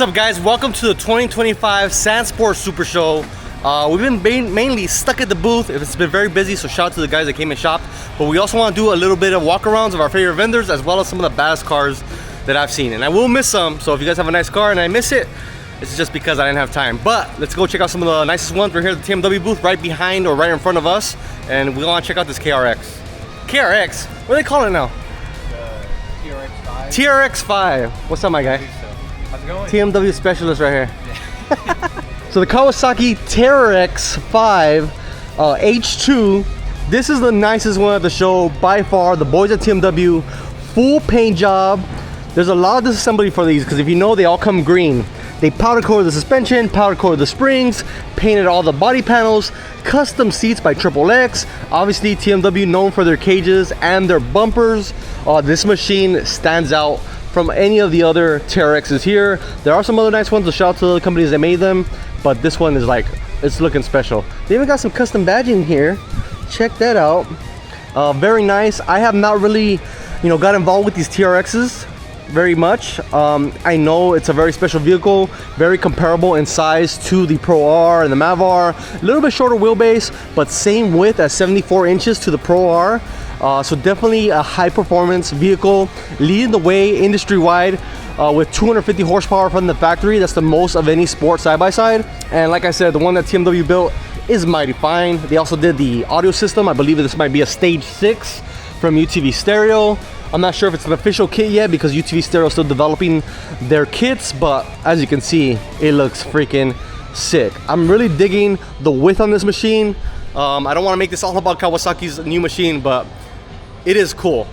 What's up, guys? Welcome to the 2025 Sandsport Super Show. We've been mainly stuck at the booth. It's been very busy, so shout out to the guys that came and shopped. But we also want to do a little bit of walkarounds of our favorite vendors, as well as some of the baddest cars that I've seen. And I will miss some, so if you guys have a nice car and I miss it, it's just because I didn't have time. But let's go check out some of the nicest ones. We're here at the TMW booth, right behind or right in front of us, and we want to check out this KRX. KRX? What do they call it now? TRX5. TRX5. What's up, my guy? How's it going? TMW specialist right here. So the Kawasaki KRX5 H2. This is the nicest one at the show by far. The boys at TMW, full paint job. There's a lot of disassembly for these because if you know, they all come green. They powder coated the suspension, powder coated the springs, painted all the body panels, custom seats by XXX. Obviously TMW known for their cages and their bumpers. This machine stands out from any of the other TRXs here. There are some other nice ones, so shout out to the companies that made them, but this one is like, it's looking special. They even got some custom badging here. Check that out. Very nice. I have not really, got involved with these TRXs very much. I know it's a very special vehicle, very comparable in size to the Pro R and the Mav R. A little bit shorter wheelbase, but same width at 74 inches to the Pro R. So definitely a high performance vehicle, leading the way industry-wide with 250 horsepower from the factory. That's the most of any sport side-by-side. And like I said, the one that TMW built is mighty fine. They also did the audio system. I believe this might be a stage 6 from UTV Stereo. I'm not sure if it's an official kit yet because UTV Stereo is still developing their kits, but as you can see, it looks freaking sick. I'm really digging the width on this machine. I don't want to make this all about Kawasaki's new machine, but it is cool.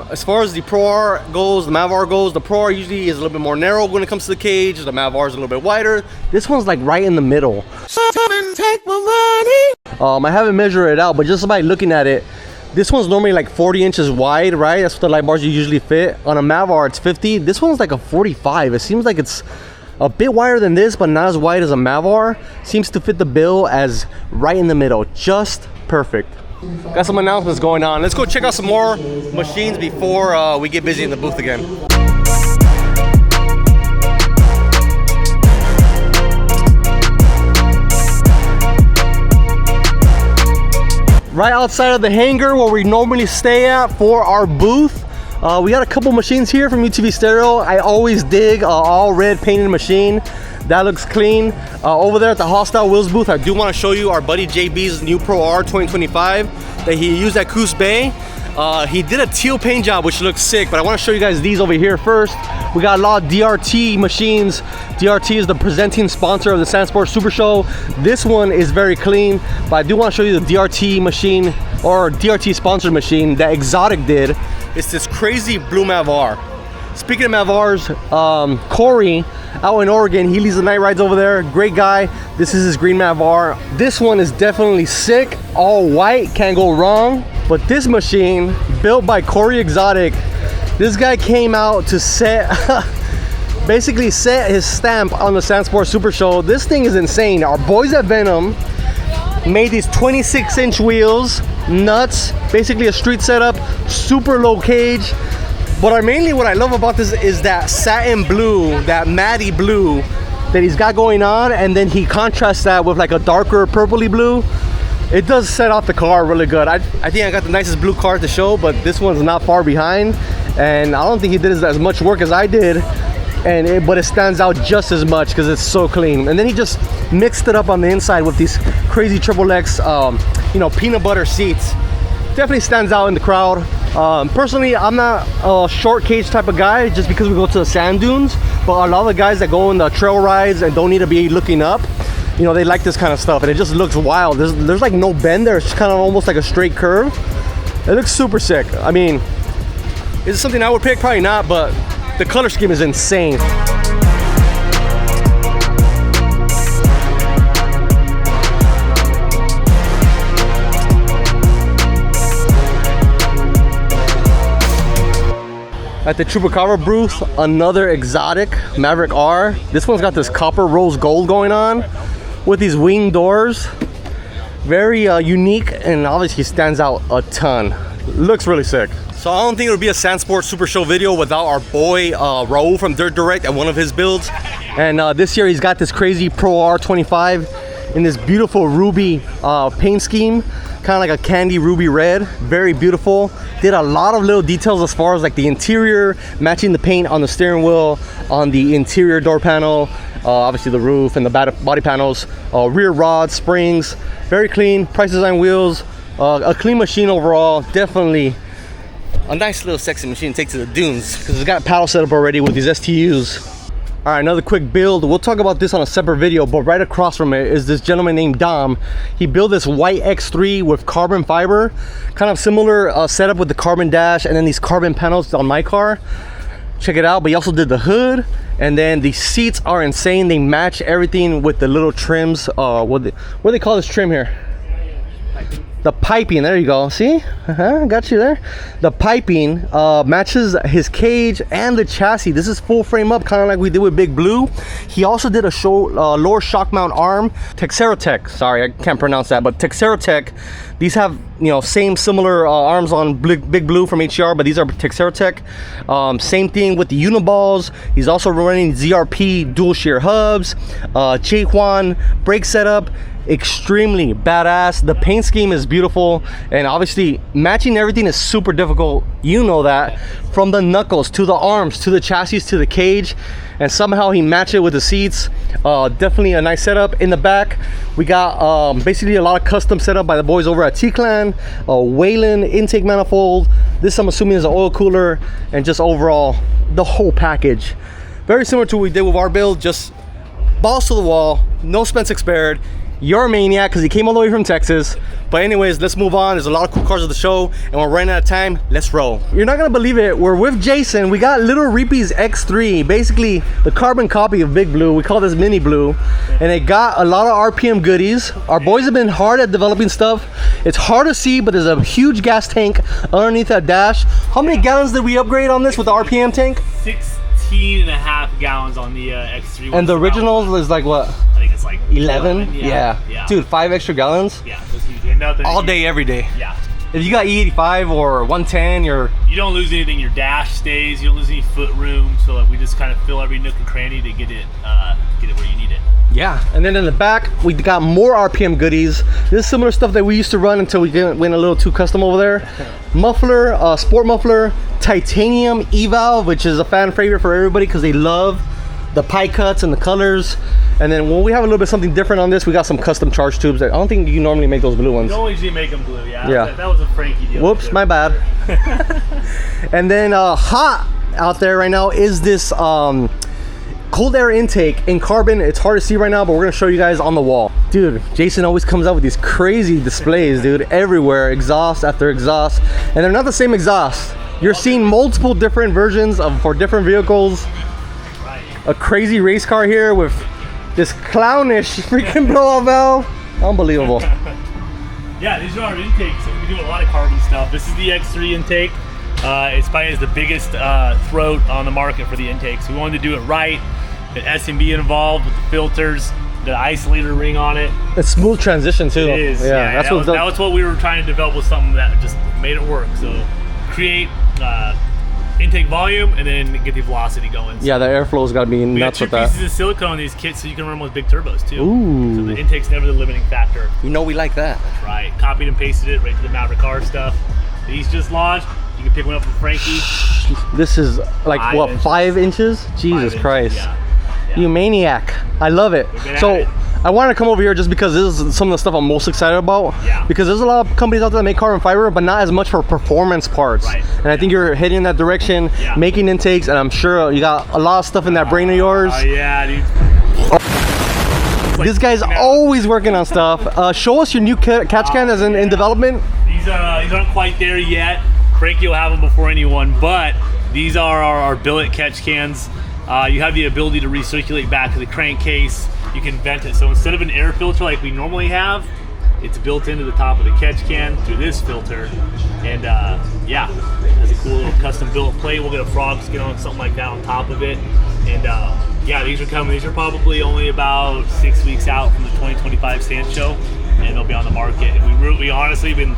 As far as the Pro R goes, the Mav R goes, the Pro R usually is a little bit more narrow when it comes to the cage. The Mav R is a little bit wider. This one's like right in the middle. Take my money. I haven't measured it out, but just by looking at it, this one's normally like 40 inches wide, right? That's what the light bars you usually fit. On a Mav R, it's 50. This one's like a 45. It seems like it's a bit wider than this, but not as wide as a Mav R. Seems to fit the bill as right in the middle, just perfect. Got some announcements going on. Let's go check out some more machines before we get busy in the booth again. Right outside of the hangar where we normally stay at for our booth, we got a couple machines here from UTV Stereo. I always dig all red painted machine. That looks clean. Over there at the Hostile Wheels booth, I do want to show you our buddy JB's new Pro R 2025 that he used at Coos Bay. He did a teal paint job, which looks sick, but I want to show you guys these over here first. We got a lot of DRT machines. DRT is the presenting sponsor of the Sandsport Super Show. This one is very clean, but I do want to show you the DRT machine, or DRT sponsored machine that Exotic did. It's this crazy blue Mav R. Speaking of Mav Rs, Corey out in Oregon, he leads the night rides over there. Great guy. This is his green Mav R. This one is definitely sick. All white, can't go wrong. But this machine, built by Corey Exotic, this guy came out to set, basically set his stamp on the Sandsport Super Show. This thing is insane. Our boys at Venom made these 26-inch wheels, nuts, basically a street setup, super low cage. But mainly what I love about this is that satin blue, that matty blue that he's got going on, and then he contrasts that with like a darker purpley blue. It does set off the car really good. I think I got the nicest blue car at the show, but this one's not far behind, and I don't think he did as much work as I did, but it stands out just as much because it's so clean. And then he just mixed it up on the inside with these crazy XXX, peanut butter seats. Definitely stands out in the crowd. Personally, I'm not a short cage type of guy just because we go to the sand dunes, but a lot of the guys that go on the trail rides and don't need to be looking up, they like this kind of stuff, and it just looks wild. There's like no bend there. It's just kind of almost like a straight curve. It looks super sick. I mean, is it something I would pick? Probably not, but the color scheme is insane. At the Supercharger booth, another Exotic Maverick R. This one's got this copper rose gold going on with these wing doors. Very unique, and obviously stands out a ton. Looks really sick. So I don't think it would be a Sandsport Super Show video without our boy Raul from Dirt Direct and one of his builds. And this year he's got this crazy Pro R25 in this beautiful ruby paint scheme, kind of like a candy ruby red. Very beautiful. Did a lot of little details as far as like the interior, matching the paint on the steering wheel, on the interior door panel, obviously the roof and the body panels, rear rods, springs. Very clean. Price Design wheels. A clean machine overall. Definitely a nice little sexy machine to take to the dunes, because it's got paddle setup already with these STUs. All right, another quick build. We'll talk about this on a separate video, but right across from it is this gentleman named Dom. He built this white X3 with carbon fiber, kind of similar setup with the carbon dash and then these carbon panels on my car. Check it out. But he also did the hood, and then the seats are insane. They match everything with the little trims. What do they call this trim here? The piping, there you go. See, got you there. The piping matches his cage and the chassis. This is full frame up, kind of like we did with Big Blue. He also did a lower shock mount arm. Texeratech, sorry, I can't pronounce that, but Texeratech. These have, you know, similar arms on Big Blue from HER, but these are Texeratech. Same thing with the uniballs. He's also running ZRP dual shear hubs, J-Juan brake setup. Extremely badass. The paint scheme is beautiful, and obviously matching everything is super difficult. You know that, from the knuckles to the arms to the chassis to the cage, and somehow he matched it with the seats. Definitely a nice setup. In the back we got basically a lot of custom setup by the boys over at T-Clan. Whalen intake manifold. This I'm assuming is an oil cooler, and just overall the whole package very similar to what we did with our build, just balls to the wall, no Spencer spared. You're a maniac because he came all the way from Texas. But anyways, let's move on. There's a lot of cool cars at the show and we're running out of time. Let's roll. You're not gonna believe it, we're with Jason. We got Little Reapy's X3, basically the carbon copy of Big Blue. We call this Mini Blue, and it got a lot of RPM goodies. Our boys have been hard at developing stuff. It's hard to see, but there's a huge gas tank underneath that dash. How many gallons did we upgrade on this with the RPM tank? 16.5 gallons on the X3. And the original is like what? I think it's like 11? Yeah. Dude, 5 extra gallons? Yeah, that's huge. And all day, every day. Yeah. If you got E85 or 110, you don't lose anything. Your dash stays. You don't lose any foot room. So like, we just kind of fill every nook and cranny to get it where you need it. Yeah. And then in the back, we got more RPM goodies. This is similar stuff that we used to run until we went a little too custom over there. Muffler, sport muffler, titanium E-valve, which is a fan favorite for everybody because they love the pie cuts and the colors. And then when we have a little bit something different on this, we got some custom charge tubes. I don't think you normally make those blue ones. You don't usually make them blue, yeah. That was a Frankie deal. Whoops, my bad. And then hot out there right now is this cold air intake in carbon. It's hard to see right now, but we're gonna show you guys on the wall. Dude, Jason always comes out with these crazy displays, dude, everywhere, exhaust after exhaust. And they're not the same exhaust. You're seeing multiple different versions for different vehicles. Right. A crazy race car here with this clownish freaking blow-off valve. Unbelievable. Yeah, these are our intakes. So we do a lot of carbon stuff. This is the X3 intake. It's probably the biggest throat on the market for the intakes. We wanted to do it right. The SMB involved with the filters, the isolator ring on it. It's smooth transition too. It is. Yeah, that was what we were trying to develop, was something that just made it work. So create intake volume and then get the velocity going. Yeah, the airflow's got to be nuts with that. We got 2 pieces of silicone on these kits so you can run with big turbos too. Ooh. So the intake's never the limiting factor. You know we like that. That's right. Copied and pasted it right to the Maverick car stuff. These just launched. You can pick one up from Frankie. This is like 5 inches? Jesus Christ. Yeah. You maniac. I love it. So I wanted to come over here just because this is some of the stuff I'm most excited about. Yeah. Because there's a lot of companies out there that make carbon fiber, but not as much for performance parts. Right. And I think you're heading in that direction, making intakes, and I'm sure you got a lot of stuff in that brain of yours. Oh yeah, dude. This guy's always working on stuff. Show us your new catch can that's in development. These aren't quite there yet. Frankie will have them before anyone, but these are our billet catch cans. You have the ability to recirculate back to the crankcase. You can vent it. So instead of an air filter like we normally have, it's built into the top of the catch can through this filter. And yeah, it has a cool little custom built plate. We'll get a frog skin on something like that on top of it. And yeah, these are coming. These are probably only about 6 weeks out from the 2025 Sand Show, and they'll be on the market. And we honestly been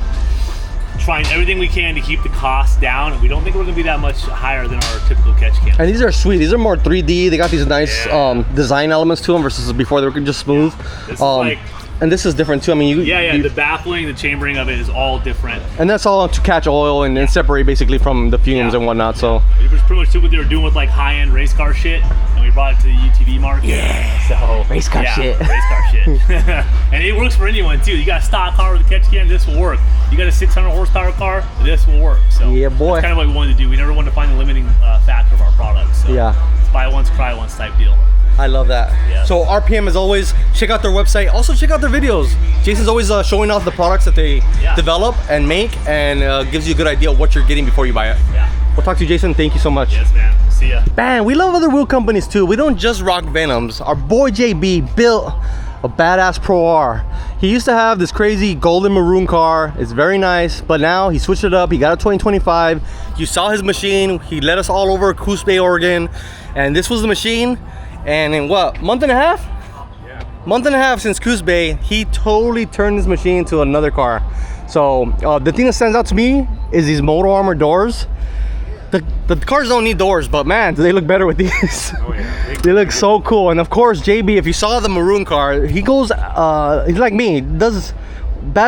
trying everything we can to keep the cost down, and we don't think we're gonna be that much higher than our typical catch cam. And these are sweet. These are more 3D. They got these nice design elements to them versus before they were just smooth. This is like, and this is different too. I mean, the baffling, the chambering of it is all different. And that's all to catch oil and then separate basically from the fumes and whatnot. So it was pretty much what they were doing with like high-end race car shit, and we brought it to the UTV market. Yeah. So race car shit. Race car shit. And it works for anyone too. You got a stock car with a catch can, this will work. You got a 600 horsepower car, this will work. So yeah, boy. That's kind of what we wanted to do. We never wanted to find the limiting factor of our product. So it's buy once, cry once type deal. I love that. Yeah. So RPM, as always, check out their website. Also check out their videos. Jason's always showing off the products that they develop and make, and gives you a good idea of what you're getting before you buy it. Yeah. We'll talk to you, Jason. Thank you so much. Yes, man. See ya. Man, we love other wheel companies too. We don't just rock Venoms. Our boy JB built a badass Pro R. He used to have this crazy golden maroon car. It's very nice, but now he switched it up. He got a 2025. You saw his machine. He led us all over Coos Bay, Oregon, and this was the machine. And in what, month and a half? Yeah. Month and a half since Coos Bay, he totally turned this machine into another car. So the thing that stands out to me is these Motor Armor doors. The cars don't need doors, but man, do they look better with these. Oh, yeah. They look so cool. And of course, JB, if you saw the maroon car, he goes, he's like me, does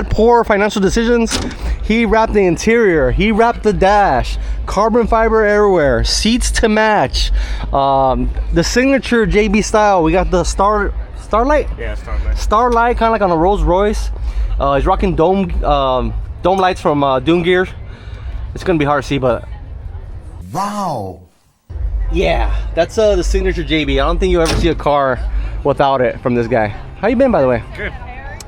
poor financial decisions. He wrapped the interior, he wrapped the dash, carbon fiber everywhere, seats to match, the signature JB style. We got the Starlight? Yeah, Starlight. Starlight, kind of like on a Rolls Royce. He's rocking dome lights from Dune Gear. It's gonna be hard to see, but wow. Yeah, that's the signature JB. I don't think you'll ever see a car without it from this guy. How you been, by the way? Good.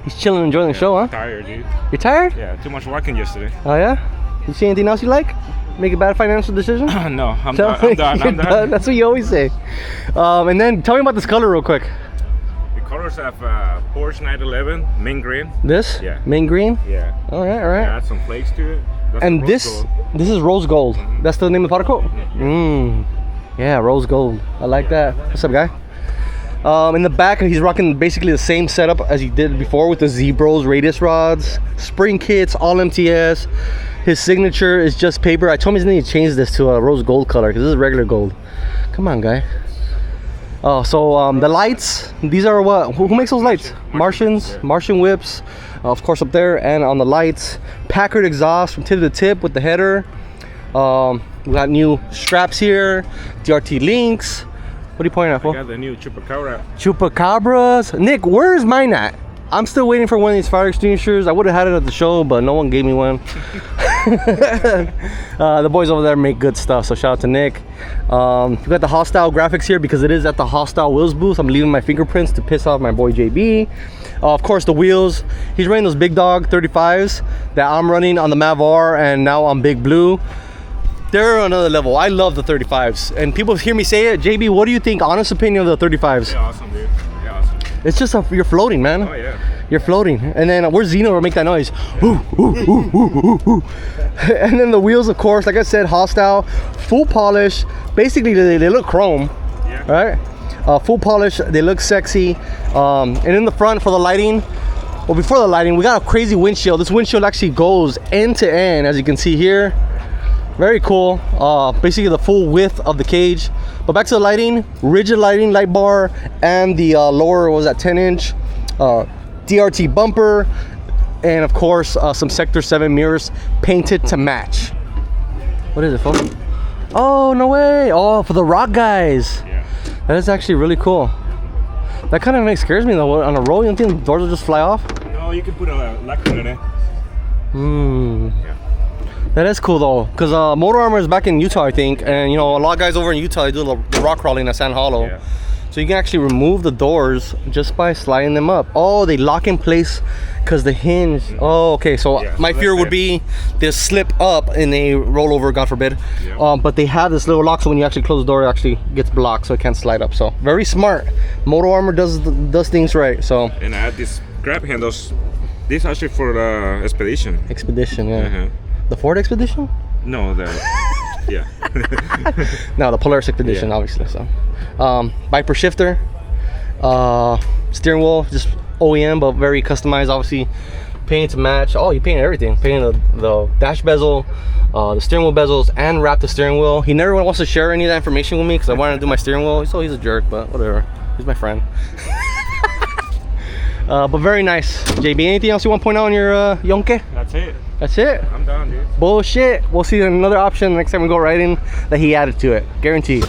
He's chilling, enjoying the show, huh? Tired, dude. You're tired? Yeah, too much walking yesterday. Oh yeah? You see anything else you like? Make a bad financial decision? No, I'm done. That's what you always say. And then tell me about this color real quick. The colors have Porsche 911, mint green. This? Yeah. Mint green? Yeah. All right. Add some flakes to it. That's And this is rose gold. Mm-hmm. That's the name of the product code? Yeah, rose gold. I like that. What's up, guy? In the back, he's rocking basically the same setup as he did before with the Z-Bros radius rods, spring kits, all MTS. His signature is just paper. I told him he needs to change this to a rose gold color because this is regular gold. Come on, guy. Oh, so the lights, these are what? Who makes those lights? Martians, Martian whips, of course up there, and on the lights, Packard exhaust from tip to tip with the header. We got new straps here, DRT links. What are you pointing at, I got the new Chupacabra. Chupacabras. Nick, where is mine at? I'm still waiting for one of these fire extinguishers. I would have had it at the show, but no one gave me one. The boys over there make good stuff, so shout out to Nick. We got the Hostile graphics here because it is at the Hostile Wheels booth. I'm leaving my fingerprints to piss off my boy JB. Of course, the wheels. He's running those big dog 35s that I'm running on the Mav R and now on Big Blue. They're another level. I love the 35s, and people hear me say it. JB, what do you think? Honest opinion of the 35s? They're awesome, dude. They're awesome. It's just you're floating, man. Oh yeah. You're floating, and then where's Zeno to make that noise? Ooh, ooh, ooh, ooh, ooh, ooh. And then the wheels, of course, like I said, Hostile, full polish. Basically, they look chrome, right? Full polish. They look sexy. And in the front for the lighting. Well, before the lighting, we got a crazy windshield. This windshield actually goes end to end, as you can see here. Very cool. Basically the full width of the cage. But back to the lighting, rigid lighting, light bar, and the lower, what was that, 10-inch DRT bumper, and of course some Sector 7 mirrors painted to match. What is it, folks? Oh, no way. Oh, for the rock guys. Yeah. That is actually really cool. That kind of scares me though. On a roll, you don't think the doors will just fly off? No, you can put a lock in it. Yeah. That is cool though, because Motor Armor is back in Utah, I think, and you know, a lot of guys over in Utah, they do the rock crawling at Sand Hollow. Yeah. So you can actually remove the doors just by sliding them up. Oh, they lock in place because the hinge. Oh, okay. So my fear would be they slip up and they roll over, God forbid. Yeah. But they have this little lock, so when you actually close the door, it actually gets blocked, so it can't slide up. So very smart. Motor Armor does things right. So. And I had these grab handles. This actually for the Expedition. Expedition, yeah. The Ford Expedition? No, the yeah. No, the Polaris Expedition, obviously. So, Viper shifter, steering wheel, just OEM, but very customized. Obviously, painted to match. Oh, he painted everything. Painted the dash bezel, the steering wheel bezels, and wrapped the steering wheel. He never wants to share any of that information with me because I wanted to do my steering wheel. So he's a jerk, but whatever. He's my friend. But very nice. JB, anything else you want to point out on your Yonke? That's it. That's it? I'm done, dude. Bullshit. We'll see another option next time we go riding that he added to it. Guaranteed.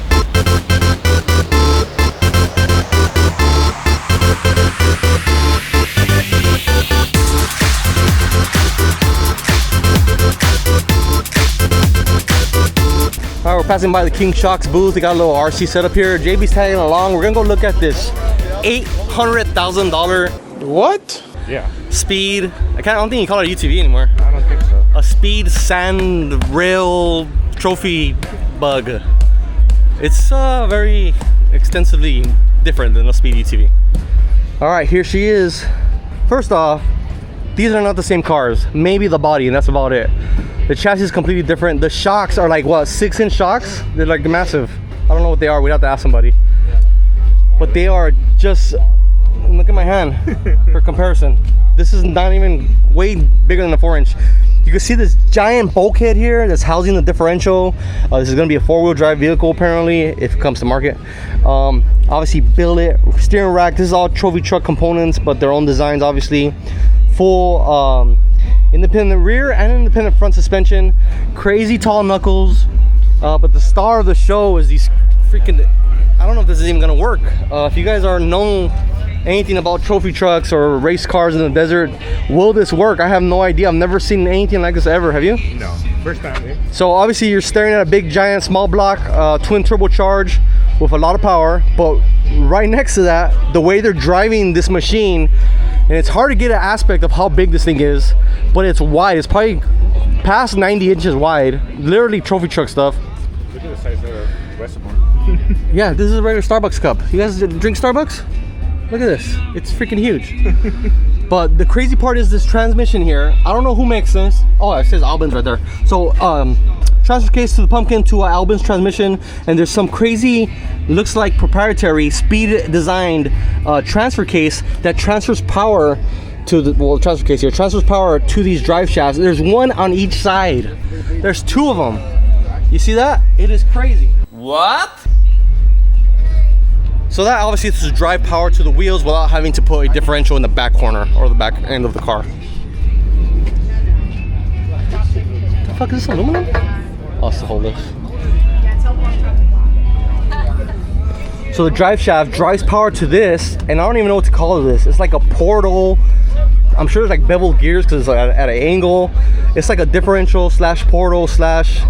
Alright, we're passing by the King Shocks booth. They got a little RC setup here. JB's tagging along. We're gonna go look at this $800,000 What? Yeah. speed. I don't think you call it a UTV anymore. I don't think so. A speed sand rail trophy bug. It's very extensively different than a speed UTV. Alright, here she is. First off, these are not the same cars. Maybe the body, and that's about it. The chassis is completely different. The shocks are like, what, 6-inch shocks? They're like massive. I don't know what they are. We'd have to ask somebody. But they are just, look at my hand for comparison. This is not even way bigger than a 4-inch. You can see this giant bulkhead here that's housing the differential. This is going to be a 4-wheel drive vehicle apparently if it comes to market. Obviously billet, steering rack. This is all trophy truck components, but their own designs obviously. Full independent rear and independent front suspension. Crazy tall knuckles. But the star of the show is these freaking, I don't know if this is even gonna work. If you guys are known anything about trophy trucks or race cars in the desert, will this work? I have no idea. I've never seen anything like this ever. Have you? No. First time, eh? So obviously you're staring at a big giant small block twin turbocharged with a lot of power, but right next to that, the way they're driving this machine, and it's hard to get an aspect of how big this thing is, but it's wide. It's probably past 90 inches wide. Literally trophy truck stuff. Look at the size of the reservoir. Yeah, this is a regular Starbucks cup. You guys drink Starbucks? Look at this. It's freaking huge. But the crazy part is this transmission here. I don't know who makes this. Oh, it says Albin's right there. So, transfer case to the pumpkin to Albin's transmission, and there's some crazy, looks like proprietary speed designed transfer case that transfers power to the, well, transfer case here transfers power to these drive shafts. There's one on each side. There's 2 of them. You see that? It is crazy. What? So that obviously is to drive power to the wheels without having to put a differential in the back corner or the back end of the car. What the fuck is this, aluminum? Oh, it's the whole lift. So the drive shaft drives power to this, and I don't even know what to call this. It's like a portal. I'm sure there's like beveled gears because it's like at an angle. It's like a differential slash portal slash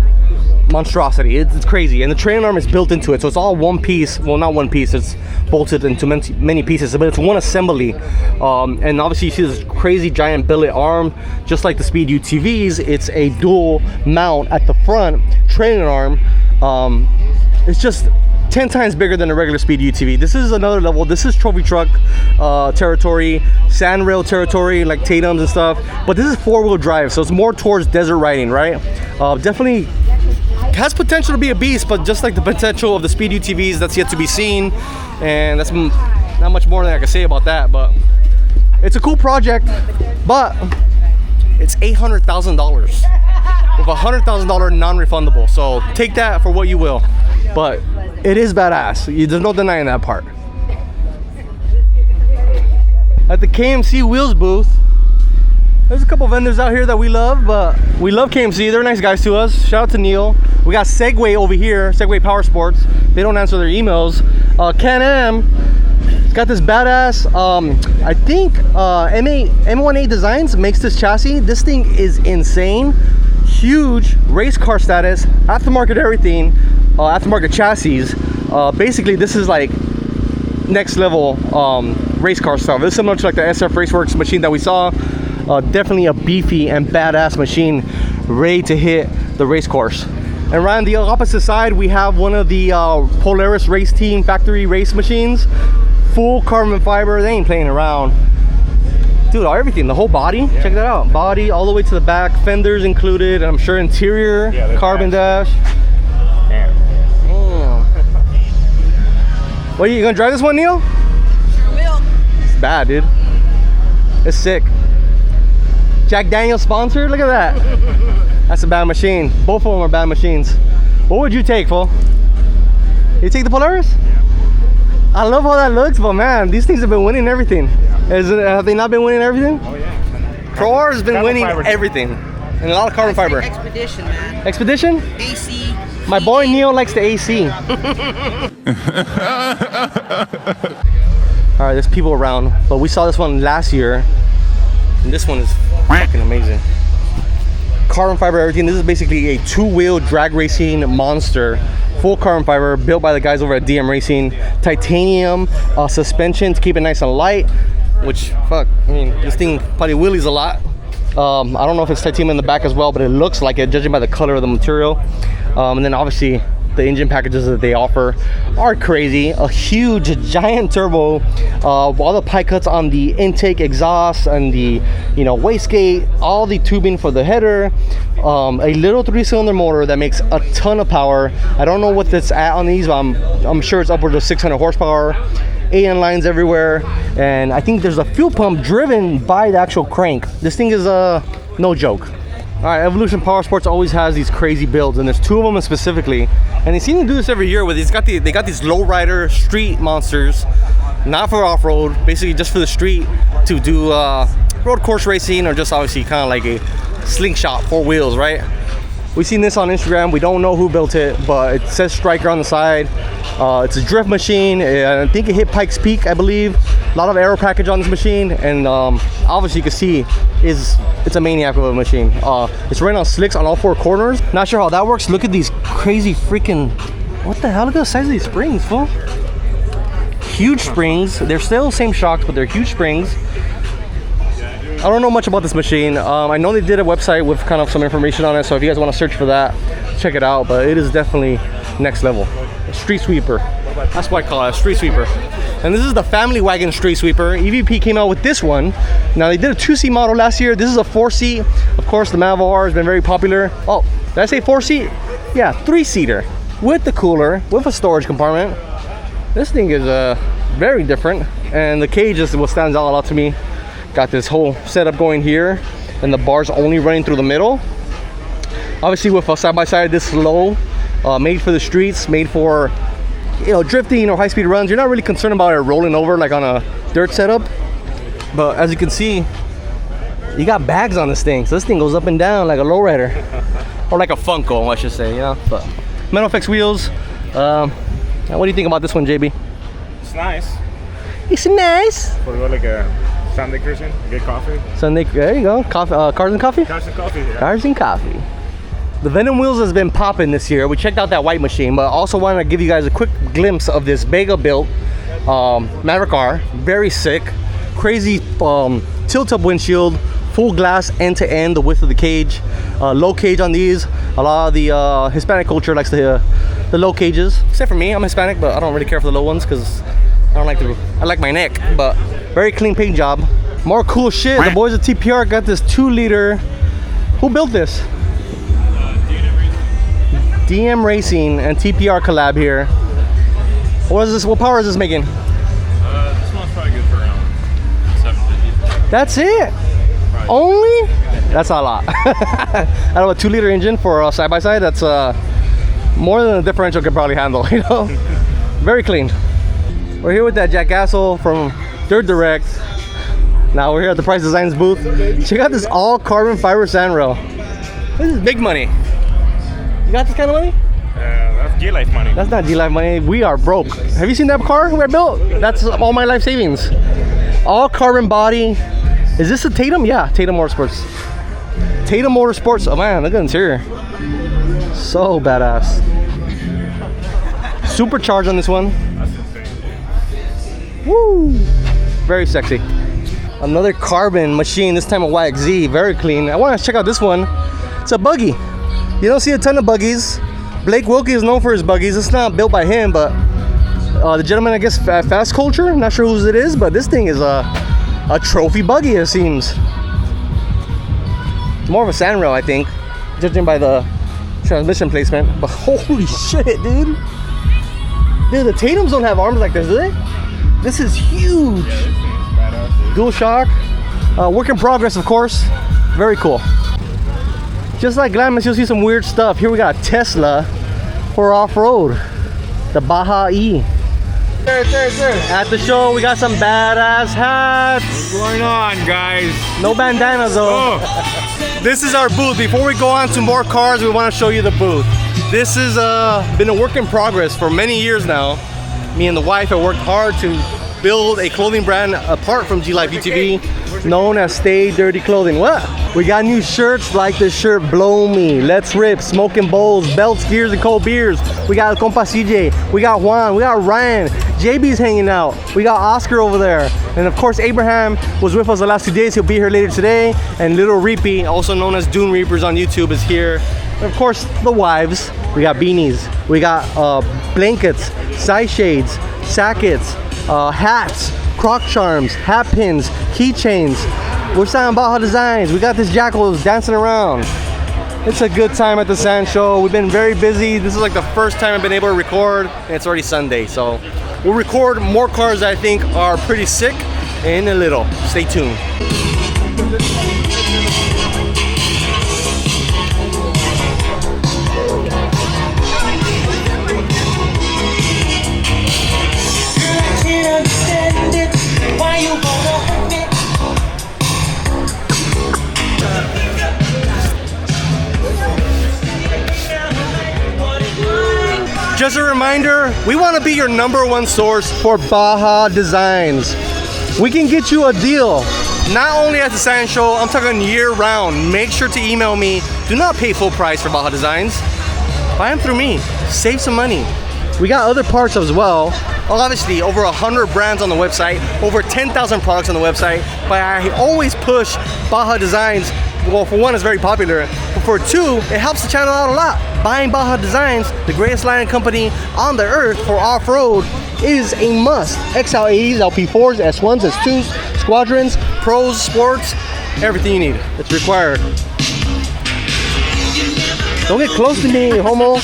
monstrosity. It's crazy, and the trailing arm is built into it, so it's all one piece. Well, not one piece, it's bolted into many pieces, but it's one assembly. And obviously you see this crazy giant billet arm, just like the speed UTVs. It's a dual mount at the front trailing arm. It's just 10 times bigger than a regular speed UTV. This is another level. This is trophy truck territory, sand rail territory, like Tatums and stuff. But this is 4-wheel drive, so it's more towards desert riding, right? Definitely has potential to be a beast, but just like the potential of the speed UTVs, that's yet to be seen. And that's not much more than I can say about that. But it's a cool project, but it's $800,000 with $100,000 non-refundable. So take that for what you will. But it is badass. There's no denying that part. At the KMC Wheels booth, there's a couple vendors out here that we love, but we love KMC. They're nice guys to us. Shout out to Neil. We got Segway over here, Segway Power Sports. They don't answer their emails. Can-Am, it's got this badass, I think M1A Designs makes this chassis. This thing is insane. Huge race car status, aftermarket everything, aftermarket chassis. Basically, this is like next level race car stuff. It's similar to like the SF Raceworks machine that we saw. Definitely a beefy and badass machine ready to hit the race course. And right on the opposite side, we have one of the Polaris Race Team factory race machines. Full carbon fiber. They ain't playing around. Dude, everything, the whole body, yeah. Check that out. Body all the way to the back, fenders included, I'm sure interior, yeah, carbon dash. Damn. What, are you gonna drive this one, Neil? Sure will. It's bad, dude. It's sick. Jack Daniel's sponsored. Look at that. That's a bad machine. Both of them are bad machines. What would you take, fool? You take the Polaris? I love how that looks, but man, these things have been winning everything. Have they not been winning everything? Oh yeah. Pro R has been winning everything. And a lot of carbon fiber. Expedition, man. Expedition? AC. My boy Neil likes the AC. Alright, there's people around, but we saw this one last year. And this one is fucking amazing. Carbon fiber, everything. This is basically a two-wheel drag racing monster. Full carbon fiber, built by the guys over at DM Racing. Titanium suspension to keep it nice and light. Which, fuck, I mean, this thing probably wheelies a lot. I don't know if it's titanium in the back as well, but it looks like it, judging by the color of the material. And then obviously the engine packages that they offer are crazy. A huge giant turbo, all the pie cuts on the intake exhaust and the wastegate, all the tubing for the header, a little 3-cylinder motor that makes a ton of power. I don't know what that's at on these, but I'm sure it's upwards of 600 horsepower. AN lines everywhere, and I think there's a fuel pump driven by the actual crank. This thing is no joke. All right, Evolution Power Sports always has these crazy builds, and there's two of them specifically, and they seem to do this every year. Where they got these lowrider street monsters, not for off-road, basically just for the street to do road course racing, or just obviously kind of like a slingshot, 4 wheels, right? We've seen this on Instagram. We don't know who built it, but it says Striker on the side. It's a drift machine. I think it hit Pikes Peak, I believe. A lot of aero package on this machine, and obviously you can see it's a maniac of a machine. It's running on slicks on all 4 corners. Not sure how that works. Look at these crazy freaking, what the hell? Look at the size of these springs, fool. Huge springs. They're still the same shocks, but they're huge springs. I don't know much about this machine. I know they did a website with kind of some information on it, so if you guys want to search for that, check it out. But it is definitely next level. A street sweeper. That's what I call it, a street sweeper. And this is the family wagon street sweeper. EVP came out with this one. Now they did a 2-seat model last year. This is a 4-seat. Of course, the Mavers has been very popular. Oh, did I say 4-seat? Yeah, 3-seater with the cooler, with a storage compartment. This thing is very different, and the cage is what stands out a lot to me. Got this whole setup going here, and the bars only running through the middle. Obviously with a side-by-side this low, made for the streets, made for drifting or high-speed runs. You're not really concerned about it rolling over like on a dirt setup, but as you can see, you got bags on this thing, so this thing goes up and down like a lowrider, or like a Funko, I should say. But metal FX wheels. What do you think about this one, JB? It's nice. It's nice. For like a Sunday cruising, get coffee. Sunday, there you go. Coffee, cars and coffee? Cars and coffee, yeah. Cars and coffee. The Venom wheels has been popping this year. We checked out that white machine, but I also wanted to give you guys a quick glimpse of this Vega built Maverick R. Very sick. Crazy tilt-up windshield, full glass end to end, the width of the cage. Low cage on these. A lot of the Hispanic culture likes the low cages. Except for me, I'm Hispanic, but I don't really care for the low ones because I like my neck. But very clean paint job. More cool shit. The boys at TPR got this 2-liter. Who built this? DM Racing and TPR collab here. What is this? What power is this making? This one's probably good for around 750. That's it? Probably. Only? That's not a lot. Out of a 2-liter engine for a side-by-side, that's more than a differential could probably handle, Very clean. We're here with that jackassle from Dirt Direct. Now we're here at the Price Designs booth. Check out this all carbon fiber sandrail. This is big money. You got this kind of money? That's G-Life money. That's not G-Life money. We are broke. Have you seen that car we built? That's all my life savings. All carbon body. Is this a Tatum? Yeah, Tatum Motorsports. Tatum Motorsports. Oh man, look at the interior. So badass. Supercharged on this one. That's insane. Woo! Very sexy. Another carbon machine, this time a YXZ. Very clean. I want to check out this one. It's a buggy. You don't see a ton of buggies. Blake Wilkie is known for his buggies. It's not built by him, but the gentleman, I guess, Fast Culture. I'm not sure whose it is, but this thing is a trophy buggy, it seems. It's more of a sandrail, I think, judging by the transmission placement. But holy shit, dude. Dude, the Tatums don't have arms like this, do they? This is huge. Yeah, this thing's badass, dude. Dual shock. Work in progress, of course. Very cool. Just like Glamis, you'll see some weird stuff. Here we got Tesla for off-road. The Baja E. At the show, we got some badass hats. What's going on, guys? No bandanas though. Oh. This is our booth. Before we go on to more cars, we want to show you the booth. This has been a work in progress for many years now. Me and the wife have worked hard to build a clothing brand apart from G Life UTV, known as Stay Dirty Clothing. What? We got new shirts like this shirt, Blow Me, Let's Rip, Smoking Bowls, Belts, Gears, and Cold Beers. We got Compa CJ, we got Juan, we got Ryan, JB's hanging out, we got Oscar over there. And of course, Abraham was with us the last 2 days. He'll be here later today. And Little Reapy, also known as Dune Reapers on YouTube, is here. And of course, the wives. We got beanies, we got blankets, side shades, sackets, hats, croc charms, hat pins, keychains. We're selling Baja Designs. We got this jackals dancing around. It's a good time at the Sand Show. We've been very busy. This is like the first time I've been able to record, and it's already Sunday. So we'll record more cars that I think are pretty sick in a little. Stay tuned. Just a reminder, we want to be your #1 source for Baja Designs. We can get you a deal, not only at the Sand Show, I'm talking year round. Make sure to email me. Do not pay full price for Baja Designs. Buy them through me, save some money. We got other parts as well. Obviously, over 100 brands on the website, over 10,000 products on the website, but I always push Baja Designs. Well, for one, it's very popular, but for two, it helps the channel out a lot. Buying Baja Designs, the greatest lighting company on the earth for off-road, is a must. XL80s, LP4s, S1s, S2s, Squadrons, Pros, Sports, everything you need. It's required. Don't get close to me, homo.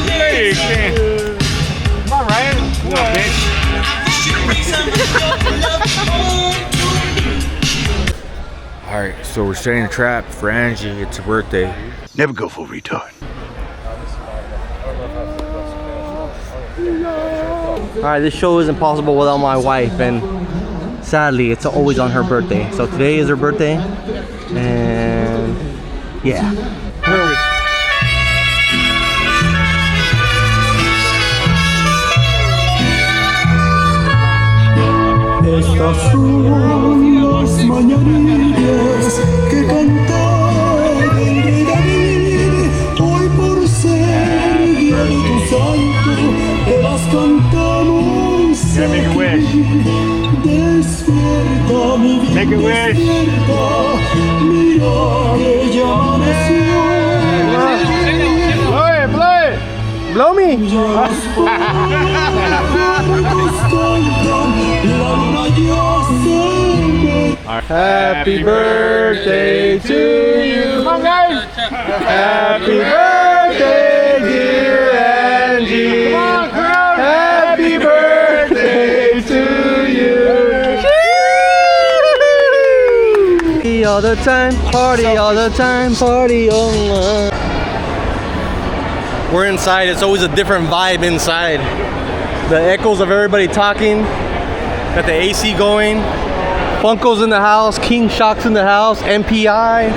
Hey, you can't. Come on, Ryan. Little bitch. Alright, so we're setting a trap for Angie. It's her birthday. Never go full retard. Alright, this show isn't possible without my wife, and sadly, it's always on her birthday. So today is her birthday, and yeah. Estas son las mañanitas que cantaré hoy por ser día de tu santo, te las cantamos aquí. Despierta mi vida, despierta, mira que ya amaneció. Blow me! Happy birthday to you! Come on, guys! Happy birthday, dear Angie! Come on, crowd! Happy birthday to you! Party all the time, party all the time, party on. We're inside. It's always a different vibe inside. The echoes of everybody talking. Got the AC going. Funko's in the house. King Shock's in the house. MPI.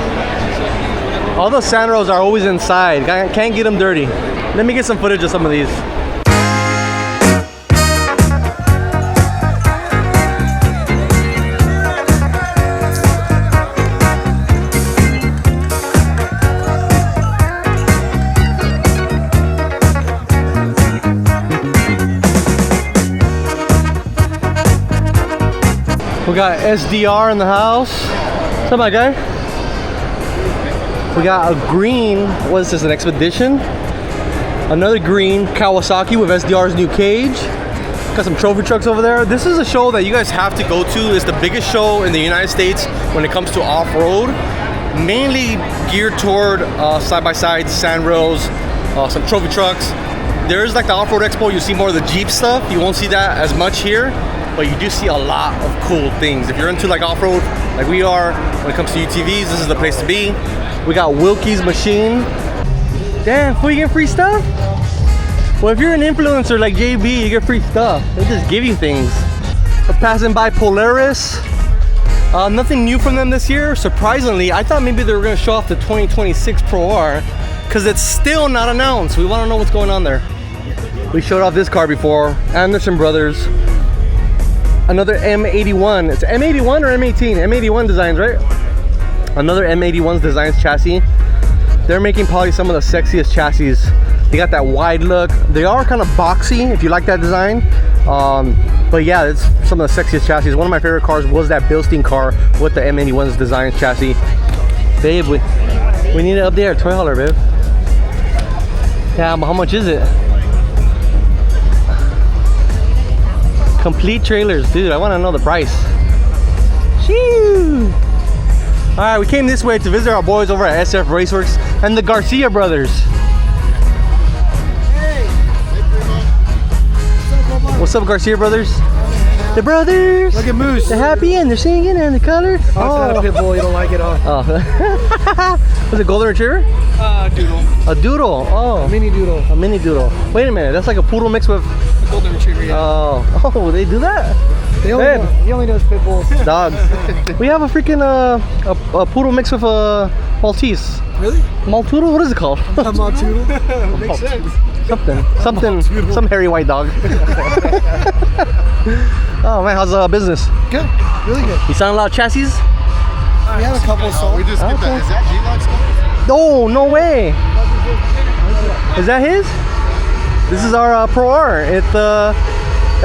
All the Sandros are always inside. Can't get them dirty. Let me get some footage of some of these. We got SDR in the house. What's up, my guy? We got a green, what is this, an Expedition? Another green Kawasaki with SDR's new cage. Got some trophy trucks over there. This is a show that you guys have to go to. It's the biggest show in the United States when it comes to off-road. Mainly geared toward side-by-sides, sand rails, some trophy trucks. There's like the off-road expo, you see more of the Jeep stuff. You won't see that as much here. but you do see a lot of cool things. If you're into like off-road, like we are, when it comes to UTVs, this is the place to be. We got Wilkie's machine. Damn, fool, you get free stuff? Well, if you're an influencer like JB, you get free stuff. They just give you things. We're passing by Polaris. Nothing new from them this year. Surprisingly, I thought maybe they were going to show off the 2026 Pro R because it's still not announced. We want to know what's going on there. We showed off this car before, Anderson Brothers. Another M81. It's M81 or M18? M81 Designs, right? Another M81's Designs chassis. They're making probably some of the sexiest chassis. They got that wide look. They are kind of boxy if you like that design. But yeah, it's some of the sexiest chassis. One of my favorite cars was that Bilstein car with the M81's Designs chassis. Babe, we need to update our toy hauler, babe. Yeah, but how much is it? Complete trailers, dude. I want to know the price. Shoo! All right, we came this way to visit our boys over at SF Raceworks and the Garcia brothers. Hey! What's up, Garcia brothers? The brothers. Look at Moose. They're happy and they're singing and the color. Oh, it's not a pit bull. You don't like it, huh? Oh. Was it golden retriever? Doodle. A doodle. Oh. Mini doodle. A mini doodle. Wait a minute. That's like a poodle mixed with. A golden retriever, yeah. Oh, they do that. He only knows pit bulls. Dogs. We have a freaking a poodle mixed with a Maltese. Really? Maltoodle? What is it called? A Maltoodle? Makes sense. Something. Some hairy white dog. Oh man, how's business? Good. Really good. You selling a lot of chassis? We have a couple sold. We just get that. Is that G-Lock stuff? Oh, no way. Is that his? This is our Pro R at the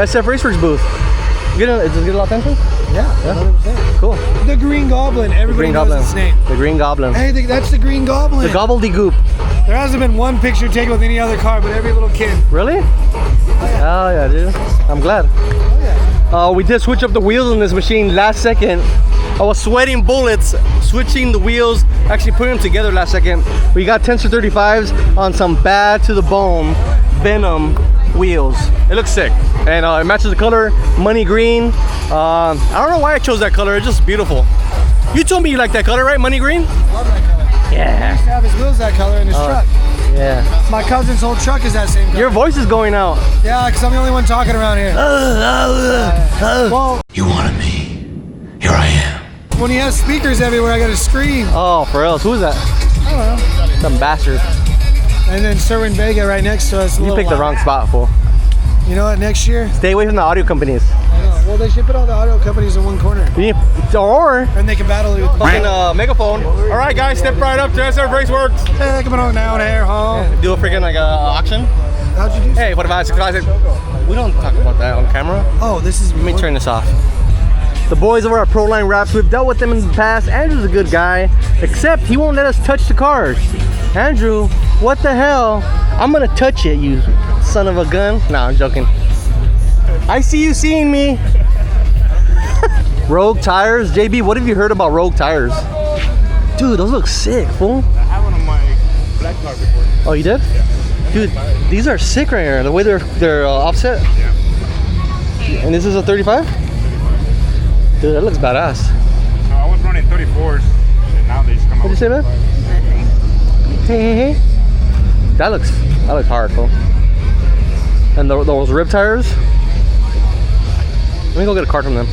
SF Raceworks booth. Does it get a lot of attention? Yeah, 100%. Cool. The Green Goblin. Everybody knows its name. The Green Goblin. Hey, that's the Green Goblin. The gobbledygook. There hasn't been one picture taken with any other car, but every little kid. Really? Oh yeah, dude. I'm glad. Oh yeah. We did switch up the wheels on this machine last second. I was sweating bullets switching the wheels, actually putting them together last second. We got 10s to 35s on some bad to the bone Venom wheels. It looks sick, and it matches the color, money green. I don't know why I chose that color. It's just beautiful. You told me you like that color, right? Money green? Love that color. Yeah. He used to have his wheels that color in his truck. Yeah. My cousin's whole truck is that same color. Your voice is going out. Yeah, because I'm the only one talking around here. Well, You wanted me. Here I am. when he has speakers everywhere, I gotta scream. Oh, for real? Who is that? I don't know. Some bastard. And then Serwin Vega right next to us. You picked the wrong spot, fool. You know what? Next year. Stay away from the audio companies. I know. Well, they should put all the audio companies in one corner, Or and they can battle it. fucking megaphone. All right, guys, step right up to SF Raceworks. Hey, coming on down here, huh? Do a freaking like auction. How'd you do? Hey, what about classic? We don't talk about that on camera. Oh, this is. Let me turn this off. The boys over at Proline Wraps, we've dealt with them in the past. Andrew's a good guy, except he won't let us touch the cars. Andrew, what the hell? I'm gonna touch it, you son of a gun. Nah, I'm joking. I see you seeing me. Rogue tires. JB, what have you heard about Rogue tires? Dude, those look sick, fool. I have one on my black car before. Oh, you did? Dude, these are sick right here. The way they're offset. Yeah. And this is a 35? Dude, that looks badass. I was running 34s, and now they just come out. What'd you say, man? Hey. That looks hard, fool. And those rib tires. Let me go get a card from them.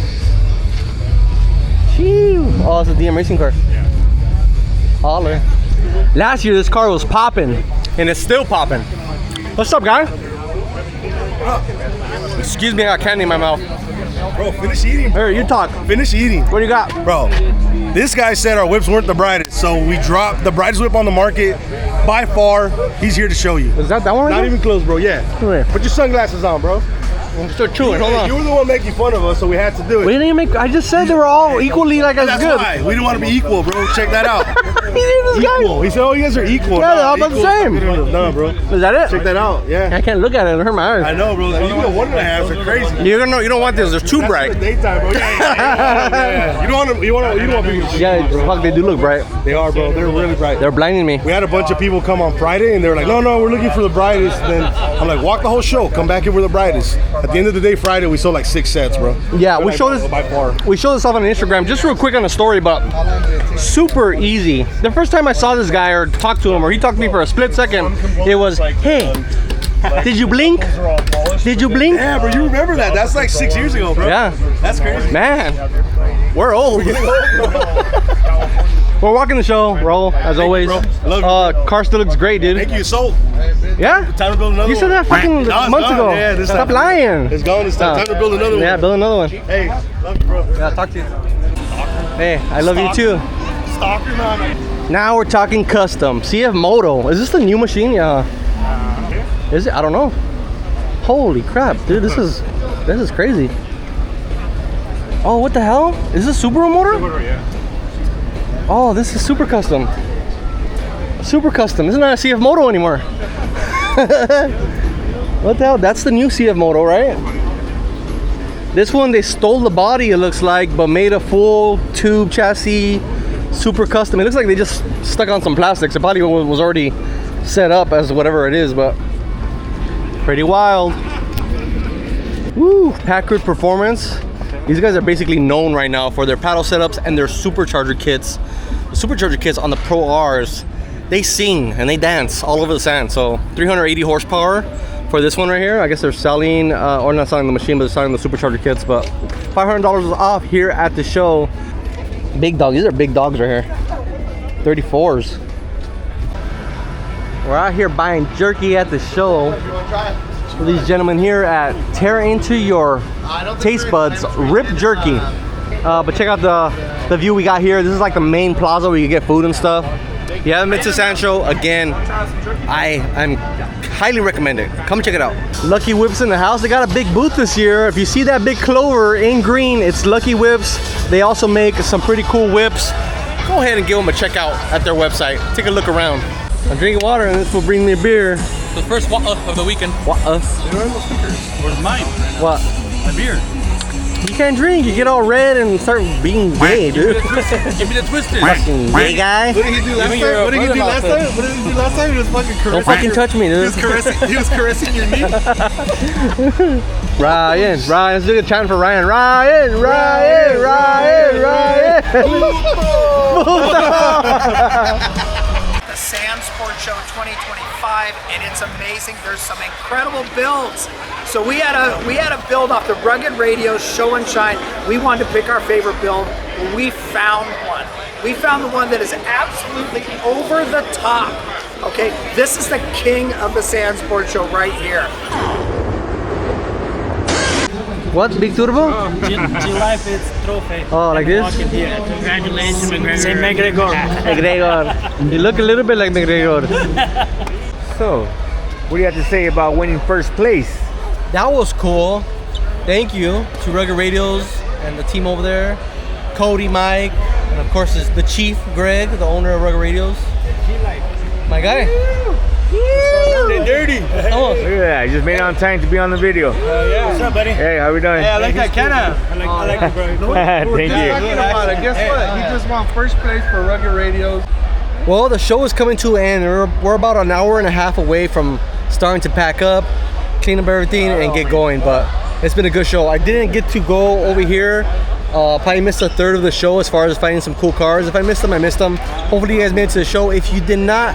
Shoo. Oh, it's a DM racing car. Yeah. Holler. Last year, this car was popping, and it's still popping. What's up, guy? Excuse me, I got candy in my mouth. Bro, finish eating. Here, you talk. Finish eating. What do you got? Bro, this guy said our whips weren't the brightest, so we dropped the brightest whip on the market. By far, he's here to show you. Is that one right Not there? even close, bro. Yeah. Come here. Put your sunglasses on, bro. I'm still chewing. Hold on. You were the one making fun of us, so we had to do it. We didn't even make. I just said they were all equally like as That's good. why. We didn't want to be equal, bro. Check that out. this guy. Equal. He said, "Oh, you guys are equal." Yeah, they're all about the same. No, bro. Is that it? Check that out. Yeah. I can't look at it. It hurt my eyes. I know, bro. You know, 1.5 are crazy. You don't want this. They're too bright. That's the daytime, bro. Yeah. You don't want people to see. Yeah, fuck, they do look bright. They are, bro. They're really bright. They're blinding me. We had a bunch of people come on Friday, and they were like, "No, we're looking for the brightest." Then I'm like, "Walk the whole show. Come back here with the brightest." At the end of the day, Friday, we sold like 6 sets, bro. Yeah, we like, showed this by far. We showed this off on Instagram, just real quick on the story, but super easy. The first time I saw this guy or talked to him, or he talked to me for a split second, it was, "Hey, did you blink? Did you blink?" Yeah, bro. You remember that? That's like 6 years ago, bro. Yeah. That's crazy. Man, we're old. We're walking the show, bro, as always. bro. Love you, car still looks great, dude. Thank you. Sold. Yeah? Time to build another You one. said that fucking No, it's months gone. ago. Yeah, this Stop time. lying. It's gone. It's time to build another one. Yeah, build another one. Hey, love you, bro. Yeah, talk to you. Hey, I love you too. Stalker, man. Now we're talking custom. CF Moto. Is this the new machine? Yeah. Is it? I don't know. Holy crap, dude. This is crazy. Oh, what the hell? Is this a Subaru motor? Oh, this is super custom. Super custom. This is not a CF Moto anymore. What the hell? That's the new CF Moto, right? This one, they stole the body, it looks like, but made a full tube chassis, super custom. It looks like they just stuck on some plastics. The body was already set up as whatever it is, but pretty wild. Woo, Packard Performance. These guys are basically known right now for their paddle setups and their Supercharger kits. The Supercharger kits on the Pro Rs, they sing and they dance all over the sand. So 380 horsepower for this one right here. I guess they're selling, or not selling the machine, but they're selling the Supercharger kits. But $500 is off here at the show. Big dog. These are big dogs right here. 34s. We're out here buying jerky at the show. For these gentlemen here at Tear Into Your Taste Buds Rip Jerky. But check out the view we got here. This is like the main plaza where you get food and stuff. If you haven't been to Sancho, again, I'm highly recommend it. Come check it out. Lucky Whips in the house. They got a big booth this year. If you see that big clover in green, it's Lucky Whips. They also make some pretty cool whips. Go ahead and give them a check out at their website. Take a look around. I'm drinking water and this will bring me a beer. The first of the weekend. What? Where's mine? What? My beer. You can't drink. You get all red and start being gay, dude. Give me the twisted. Fucking gay guy. What did he do last time? What did he do last time? What did he do last time? He was fucking caressing. Don't fucking touch me, dude. He was caressing your knee. Ryan. Let's do a chant for Ryan. Ryan. The Sand Sport Show 2025, and it's amazing. There's some incredible builds. So we had a build off the Rugged Radios Show and Shine. We wanted to pick our favorite build. We found one. We found the one that is absolutely over the top. Okay, this is the king of the Sand Sport Show right here. What? Big turbo? July 5th trophy. Oh, like this? Congratulations, McGregor. Say McGregor. McGregor. You look a little bit like McGregor. So, what do you have to say about winning first place? That was cool. Thank you to Rugged Radios and the team over there. Cody, Mike, and of course is the chief, Greg, the owner of Rugged Radios. My guy. Stay dirty. Come on. Look at that. I just made it on time to be on the video. Yeah. What's up, buddy? Hey, how we doing? Hey, I like that canna. I like it, bro. Thank you. Guess what? He just won first place for Rugged Radios. Well, the show is coming to an end. We're about an hour and a half away from starting to pack up, clean up everything, and get going. But it's been a good show. I didn't get to go over here. Probably missed a third of the show as far as finding some cool cars. If I missed them, I missed them. Hopefully you guys made it to the show. If you did not,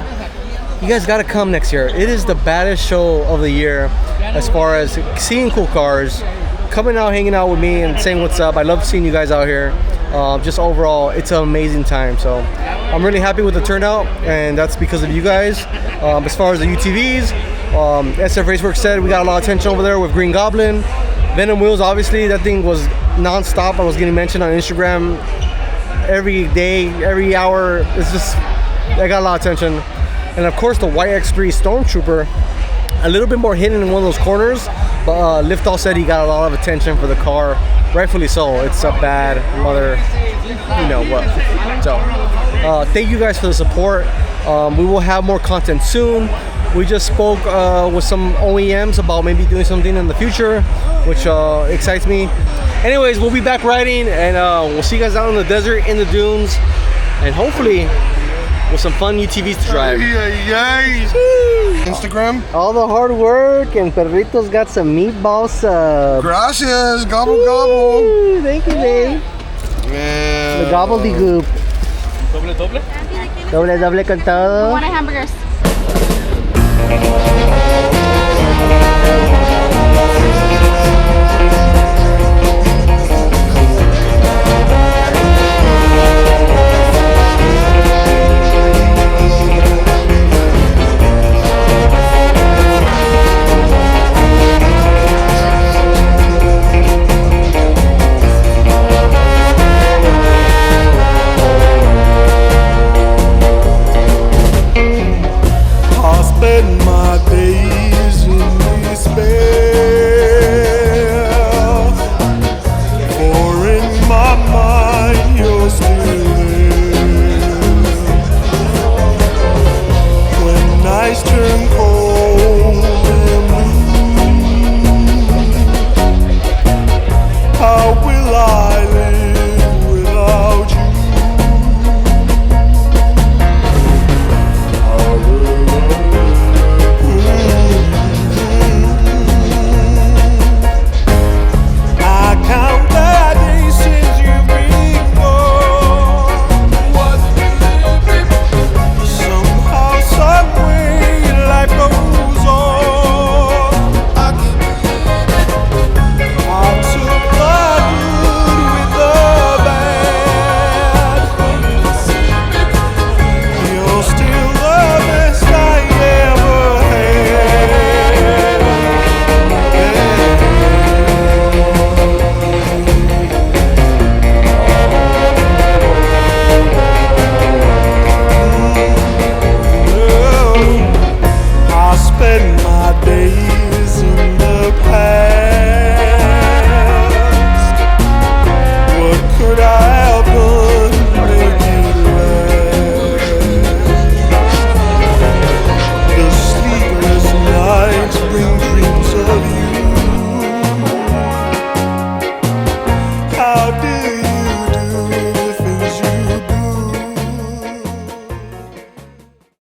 you guys gotta come next year. It is the baddest show of the year as far as seeing cool cars, coming out, hanging out with me and saying what's up. I love seeing you guys out here. Just overall, it's an amazing time. So I'm really happy with the turnout, and that's because of you guys. As far as the UTVs, SF Raceworks said we got a lot of attention over there with Green Goblin. Venom Wheels, obviously, that thing was non-stop. I was getting mentioned on Instagram every day, every hour. It's just, I got a lot of attention. And of course the YX3 Stormtrooper, a little bit more hidden in one of those corners, But Liftoff said he got a lot of attention for the car, rightfully so. It's a bad mother, you know what. So thank you guys for the support. We will have more content soon. We just spoke with some OEMs about maybe doing something in the future, which excites me. Anyways, we'll be back riding, and we'll see you guys out in the desert, in the dunes, and hopefully with some fun UTVs to drive. Instagram. All the hard work, and Perrito's got some meatball subs. Gracias. Gobble gobble. Thank you, babe. Man. The gobbledygook. Doble con todo. One hamburgers. My days